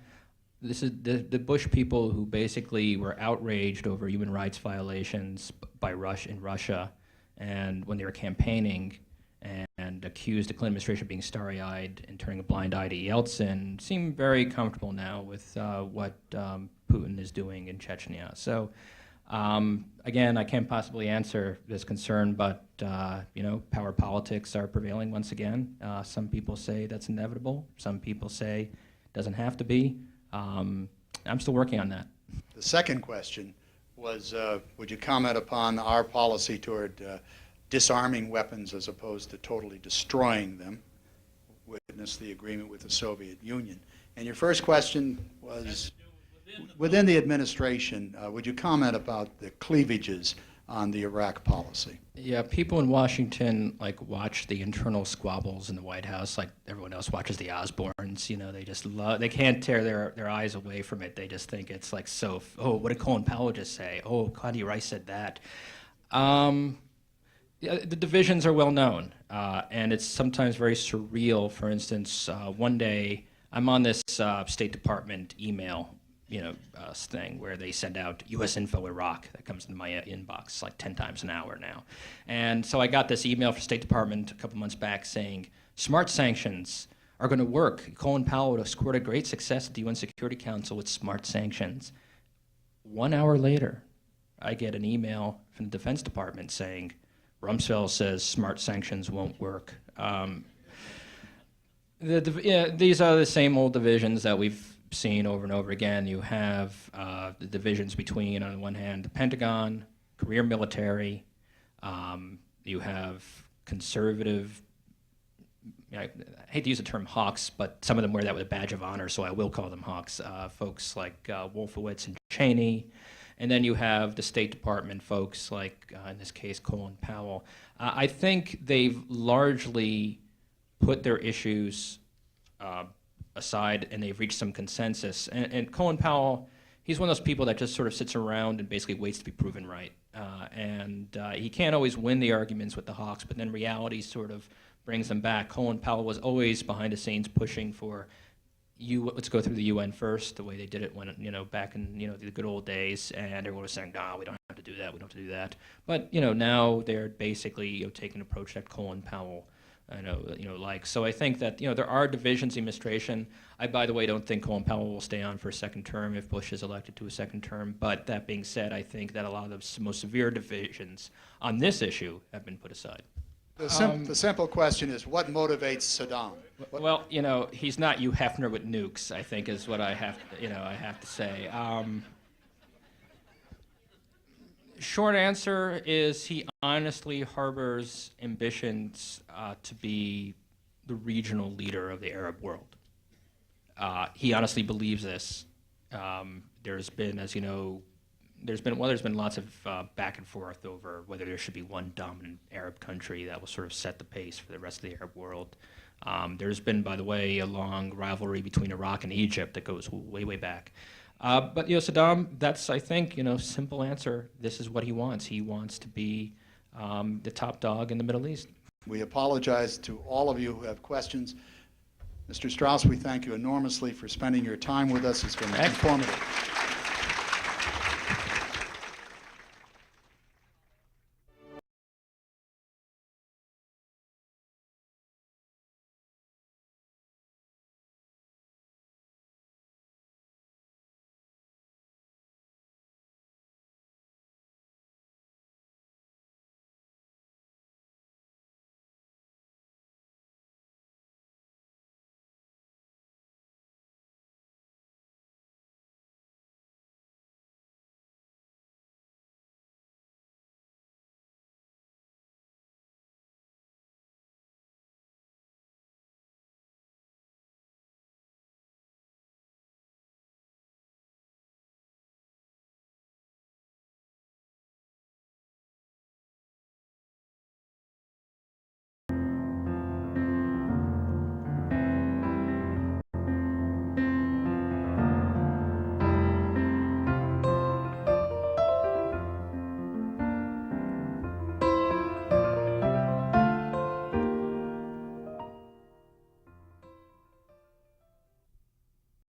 This is the Bush people who basically were outraged over human rights violations by Russia, and when they were campaigning and accused the Clinton administration of being starry-eyed and turning a blind eye to Yeltsin, seem very comfortable now with what Putin is doing in Chechnya. So, again, I can't possibly answer this concern, but power politics are prevailing once again. Some people say that's inevitable. Some people say it doesn't have to be. I'm still working on that. The second question was, would you comment upon our policy toward disarming weapons as opposed to totally destroying them? Witness the agreement with the Soviet Union. And your first question was, within the administration, would you comment about the cleavages on the Iraq policy? Yeah, people in Washington watch the internal squabbles in the White House like everyone else watches the Osbournes. They just love, they can't tear their eyes away from it. They just think it's oh, what did Colin Powell just say? Oh, Condoleezza Rice said that. The divisions are well known, and it's sometimes very surreal. For instance, one day I'm on this State Department email thing where they send out U.S. info Iraq that comes into my inbox 10 times an hour now. And so I got this email from State Department a couple months back saying, smart sanctions are going to work. Colin Powell would have scored a great success at the UN Security Council with smart sanctions. 1 hour later, I get an email from the Defense Department saying, Rumsfeld says smart sanctions won't work. These are the same old divisions that we've seen over and over again. You have the divisions between, on the one hand, the Pentagon, career military. You have conservative, I hate to use the term hawks, but some of them wear that with a badge of honor, so I will call them hawks. Folks like Wolfowitz and Cheney. And then you have the State Department folks like, in this case, Colin Powell. I think they've largely put their issues aside, and they've reached some consensus. And Colin Powell, he's one of those people that just sort of sits around and basically waits to be proven right. He can't always win the arguments with the Hawks, but then reality sort of brings them back. Colin Powell was always behind the scenes pushing for, let's go through the UN first, the way they did it when, back in, the good old days, and everyone was saying, no, we don't have to do that, we don't have to do that. But, now they're basically, taking an approach that Colin Powell So I think that, there are divisions in administration. I, by the way, don't think Colin Powell will stay on for a second term if Bush is elected to a second term. But that being said, I think that a lot of the most severe divisions on this issue have been put aside. The simple question is, what motivates Saddam? Well, he's not Hugh Hefner with nukes, I think is what I have to say. Short answer is he honestly harbors ambitions to be the regional leader of the Arab world. He honestly believes this. There's been, as you know, there's been lots of back and forth over whether there should be one dominant Arab country that will sort of set the pace for the rest of the Arab world. There's been, by the way, a long rivalry between Iraq and Egypt that goes way, way back. But Saddam, that's, I think, simple answer. This is what he wants. He wants to be the top dog in the Middle East. We apologize to all of you who have questions. Mr. Strauss, we thank you enormously for spending your time with us. It's been informative.